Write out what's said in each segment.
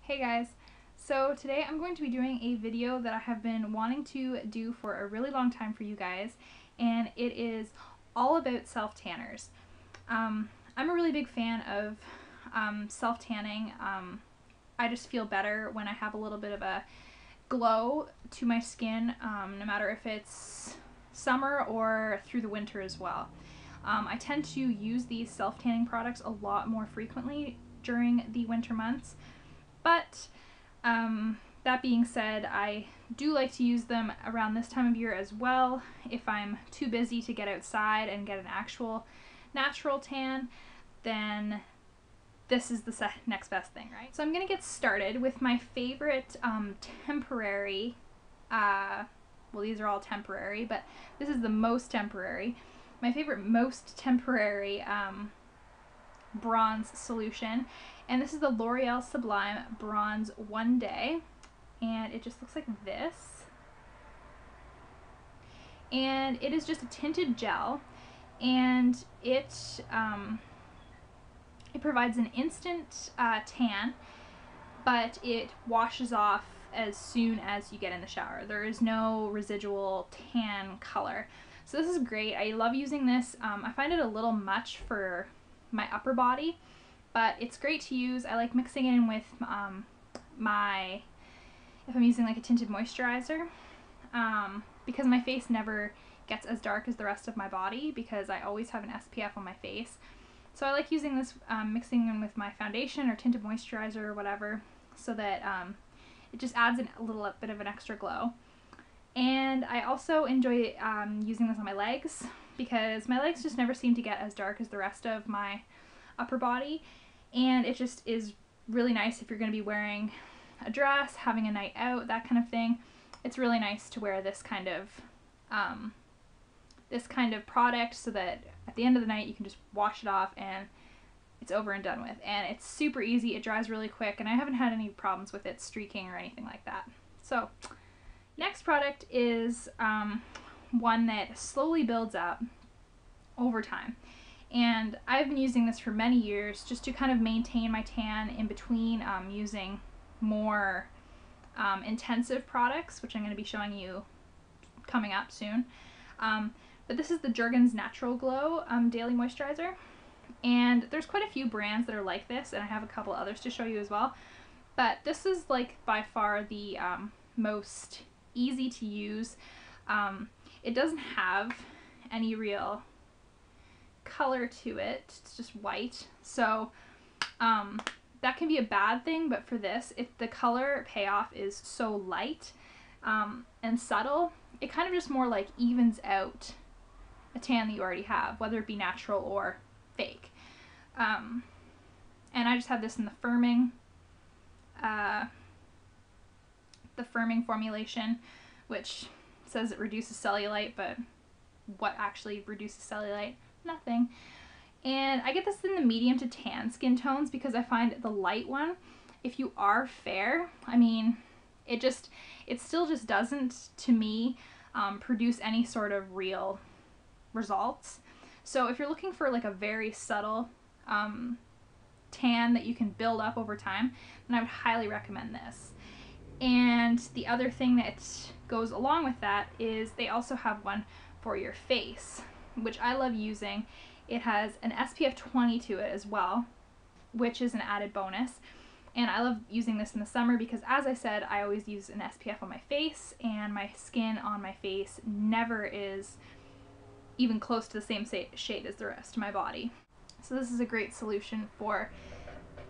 Hey guys, so today I'm going to be doing a video that I have been wanting to do for a really long time for you guys, and it is all about self-tanners. I'm a really big fan of self-tanning. I just feel better when I have a little bit of a glow to my skin, no matter if it's summer or through the winter as well. I tend to use these self-tanning products a lot more frequently during the winter months. But that being said, I do like to use them around this time of year as well. If I'm too busy to get outside and get an actual natural tan, then this is the next best thing, right? So I'm going to get started with my favorite temporary, well, these are all temporary, but this is the most temporary. My favorite most temporary bronze solution, and this is the L'Oreal Sublime Bronze One Day, and it just looks like this, and it is just a tinted gel, and it provides an instant tan, but it washes off as soon as you get in the shower. There is no residual tan color, so this is great. I love using this. I find it a little much for my upper body, but it's great to use. I like mixing it in with if I'm using like a tinted moisturizer, because my face never gets as dark as the rest of my body because I always have an SPF on my face. So I like using this, mixing in with my foundation or tinted moisturizer or whatever, so that it just adds a little bit of an extra glow. And I also enjoy using this on my legs, because my legs just never seem to get as dark as the rest of my upper body, and it just is really nice if you're going to be wearing a dress, having a night out, that kind of thing. It's really nice to wear this kind of product, so that at the end of the night you can just wash it off and it's over and done with. And it's super easy, it dries really quick, and I haven't had any problems with it streaking or anything like that. So next product is one that slowly builds up over time, and I've been using this for many years just to kind of maintain my tan in between using more intensive products, which I'm going to be showing you coming up soon. But this is the Jergens Natural Glow Daily Moisturizer, and there's quite a few brands that are like this, and I have a couple others to show you as well, but this is like by far the most easy to use. It doesn't have any real color to it, it's just white, so that can be a bad thing, but for this, if the color payoff is so light and subtle, it kind of just more like evens out a tan that you already have, whether it be natural or fake. And I just have this in the firming formulation, which says it reduces cellulite, but what actually reduces cellulite? Nothing. And I get this in the medium to tan skin tones, because I find the light one, if you are fair, I mean, it still just doesn't, to me, produce any sort of real results. So if you're looking for like a very subtle tan that you can build up over time, then I would highly recommend this. And the other thing that goes along with that is they also have one for your face, which I love using. It has an SPF 20 to it as well, which is an added bonus. And I love using this in the summer because, as I said, I always use an SPF on my face, and my skin on my face never is even close to the same shade as the rest of my body. So this is a great solution for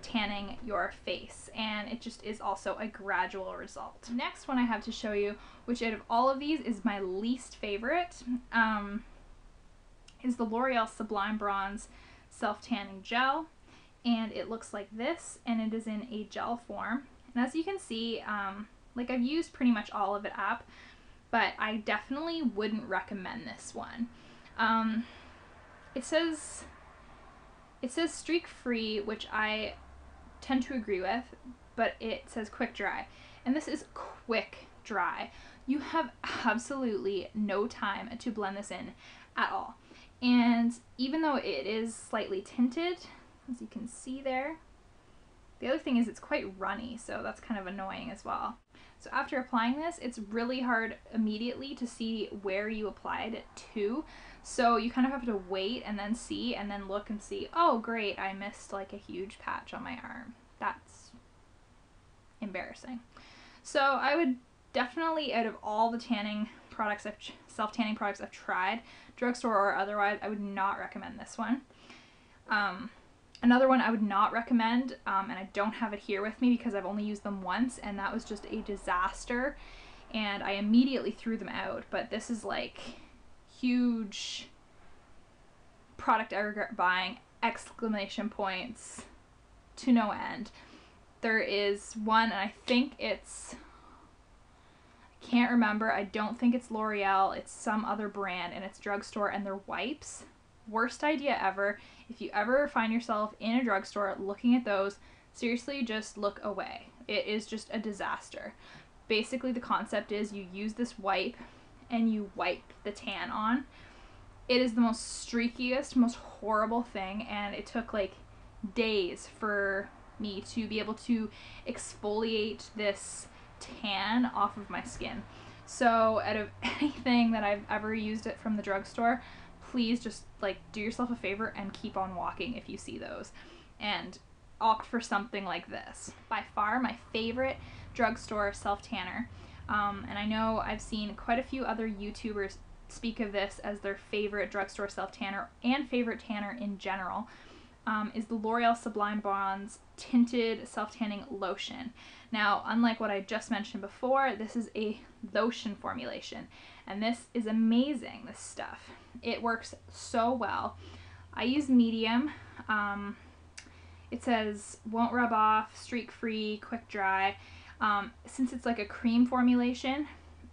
tanning your face, and it just is also a gradual result. Next one I have to show you, which out of all of these is my least favorite, is the L'Oreal Sublime Bronze Self-Tanning Gel, and it looks like this, and it is in a gel form. And as you can see, like I've used pretty much all of it up, but I definitely wouldn't recommend this one. It says streak free, which I tend to agree with, but it says quick dry, and this is quick dry. You have absolutely no time to blend this in at all. And even though it is slightly tinted, as you can see there, The other thing is it's quite runny, so that's kind of annoying as well. So after applying this, it's really hard immediately to see where you applied it to. So you kind of have to wait and then see, and then look and see, oh great, I missed like a huge patch on my arm. That's embarrassing. So I would definitely, out of all the tanning products, self-tanning products I've tried, drugstore or otherwise, I would not recommend this one. Another one I would not recommend, and I don't have it here with me because I've only used them once, and that was just a disaster, and I immediately threw them out. But this is like huge product I regret buying, exclamation points to no end. There is one, and I think it's, I can't remember, I don't think it's Loreal, it's some other brand, and it's drugstore, and they're wipes. Worst idea ever. If you ever find yourself in a drugstore looking at those, seriously just look away. It is just a disaster. Basically the concept is you use this wipe and you wipe the tan on. It is the most streakiest, most horrible thing, and it took like days for me to be able to exfoliate this tan off of my skin. So out of anything that I've ever used it from the drugstore, please just like do yourself a favor and keep on walking if you see those, and opt for something like this. By far my favorite drugstore self-tanner, and I know I've seen quite a few other YouTubers speak of this as their favorite drugstore self-tanner and favorite tanner in general, is the L'Oreal Sublime Bronze Tinted Self-Tanning Lotion. Now, unlike what I just mentioned before, this is a lotion formulation, and this is amazing, this stuff. It works so well. I use medium. It says won't rub off, streak free, quick dry. Since it's like a cream formulation,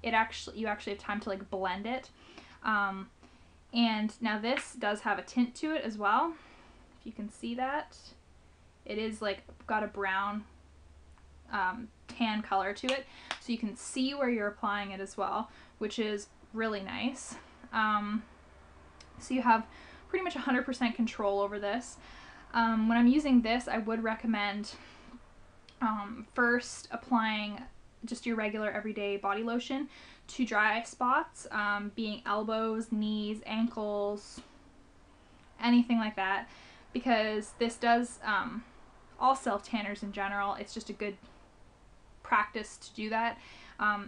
you actually have time to like blend it. And now this does have a tint to it as well. If you can see that, it is like got a brown tan color to it, so you can see where you're applying it as well, which is really nice. So you have pretty much 100% control over this. When I'm using this, I would recommend first applying just your regular everyday body lotion to dry spots, being elbows, knees, ankles, anything like that, because this does, all self-tanners in general, it's just a good practice to do that.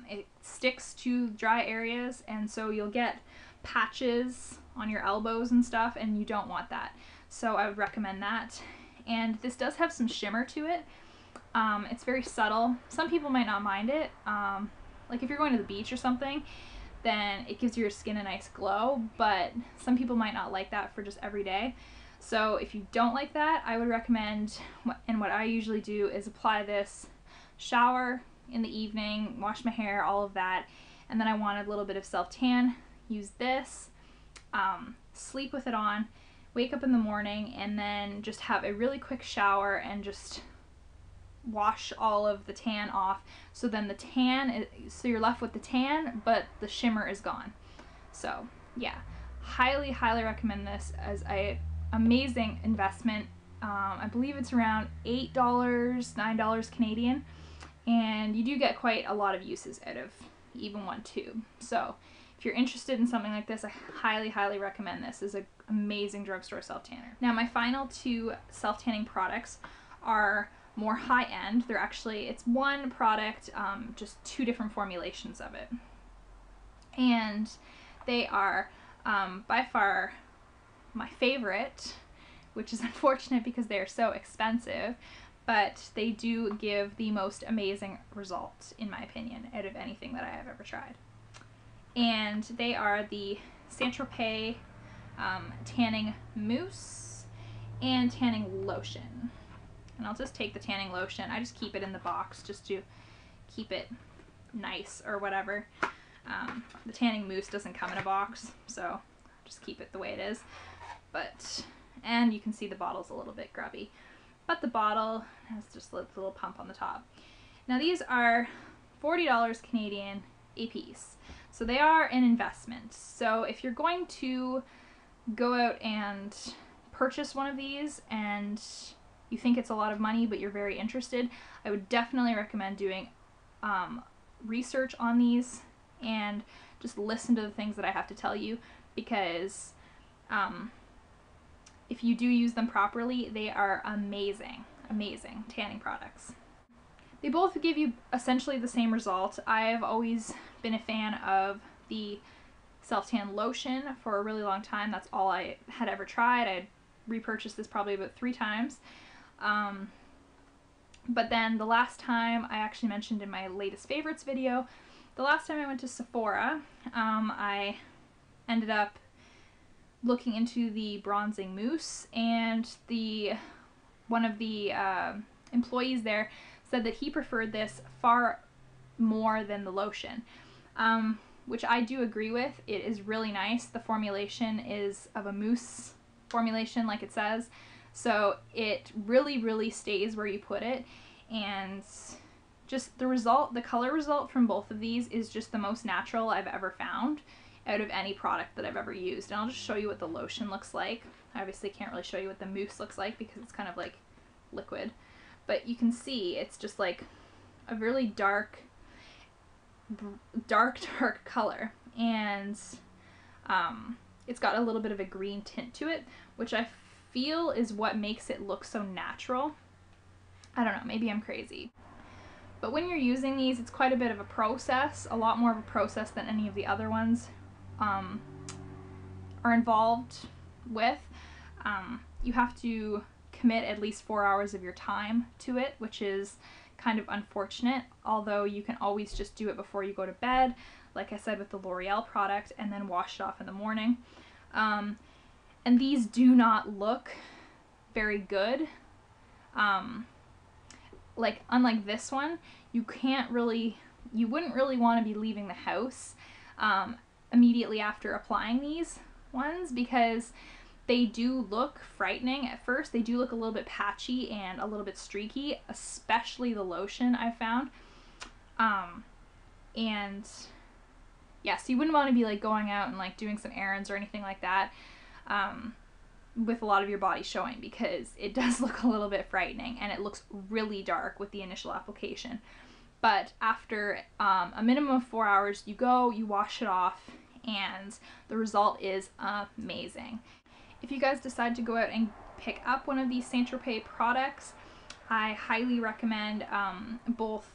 It sticks to dry areas, and so you'll get patches on your elbows and stuff, and you don't want that. So I would recommend that. And this does have some shimmer to it. It's very subtle. Some people might not mind it. Like if you're going to the beach or something, then it gives your skin a nice glow, but some people might not like that for just every day. So if you don't like that, I would recommend, and what I usually do is apply this, shower in the evening, wash my hair, all of that, and then I want a little bit of self-tan, use this, sleep with it on, wake up in the morning, and then just have a really quick shower and just wash all of the tan off. So then the tan, so you're left with the tan, but the shimmer is gone. So yeah, highly, highly recommend this as a amazing investment. I believe it's around $8, $9 Canadian, and you do get quite a lot of uses out of even one tube. So if you're interested in something like this, I highly, highly recommend this. It's an amazing drugstore self-tanner. Now my final two self-tanning products are more high-end. They're actually, it's one product, just two different formulations of it. And they are by far my favorite, which is unfortunate because they are so expensive, but they do give the most amazing results, in my opinion, out of anything that I have ever tried. And they are the St.Tropez tanning mousse and tanning lotion. And I'll just take the tanning lotion. I just keep it in the box just to keep it nice or whatever. The tanning mousse doesn't come in a box, so just keep it the way it is. But, and you can see the bottle's a little bit grubby, but the bottle has just a little pump on the top. Now these are $40 Canadian a piece, so they are an investment. So if you're going to go out and purchase one of these and you think it's a lot of money but you're very interested, I would definitely recommend doing research on these and just listen to the things that I have to tell you, because if you do use them properly, they are amazing, amazing tanning products. They both give you essentially the same result. I've always been a fan of the self-tan lotion for a really long time. That's all I had ever tried. I repurchased this probably about 3 times. But then the last time, I actually mentioned in my latest favorites video, the last time I went to Sephora, I ended up looking into the bronzing mousse, and one of the employees there said that he preferred this far more than the lotion, which I do agree with. It is really nice. The formulation is of a mousse formulation, like it says, so it really stays where you put it, and just the color result from both of these is just the most natural I've ever found out of any product that I've ever used. And I'll just show you what the lotion looks like. I obviously can't really show you what the mousse looks like because it's kind of like liquid, but you can see it's just like a really dark color, and it's got a little bit of a green tint to it, which I feel is what makes it look so natural. I don't know, maybe I'm crazy. But when you're using these, it's quite a bit of a process, a lot more of a process than any of the other ones are involved with. You have to commit at least 4 hours of your time to it, which is kind of unfortunate, although you can always just do it before you go to bed, like I said with the Loreal product, and then wash it off in the morning. And these do not look very good. Like, unlike this one, you wouldn't really want to be leaving the house immediately after applying these ones, because they do look frightening at first. They do look a little bit patchy and a little bit streaky, especially the lotion I found. And yeah, so you wouldn't want to be like going out and like doing some errands or anything like that with a lot of your body showing, because it does look a little bit frightening and it looks really dark with the initial application. But after a minimum of 4 hours, you go, you wash it off, and the result is amazing. If you guys decide to go out and pick up one of these St.Tropez products, I highly recommend both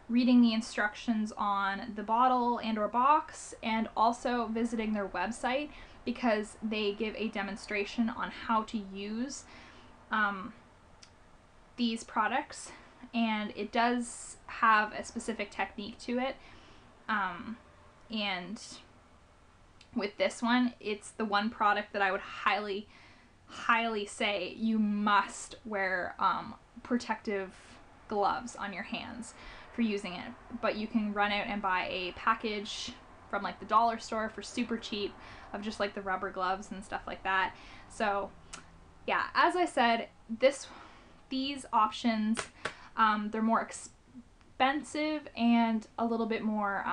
reading the instructions on the bottle and or box, and also visiting their website, because they give a demonstration on how to use these products, and it does have a specific technique to it. And with this one, it's the one product that I would highly say you must wear protective gloves on your hands for using it. But you can run out and buy a package from like the dollar store for super cheap of just like the rubber gloves and stuff like that. So yeah, as I said, these options, they're more expensive and a little bit more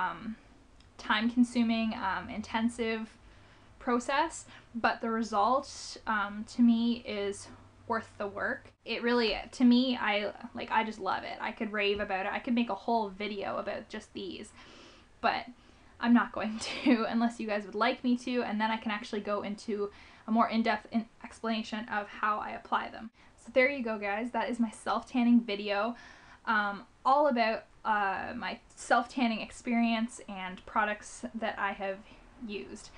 time consuming, intensive process, but the result to me is worth the work. It really, to me, I just love it. I could rave about it. I could make a whole video about just these, but I'm not going to unless you guys would like me to, and then I can actually go into a more in-depth explanation of how I apply them. So there you go, guys. That is my self-tanning video, all about my self-tanning experience and products that I have used.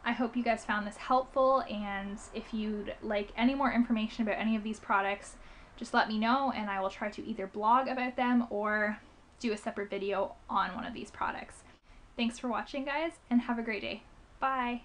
I hope you guys found this helpful, and if you'd like any more information about any of these products, just let me know and I will try to either blog about them or do a separate video on one of these products. Thanks for watching, guys, and have a great day. Bye!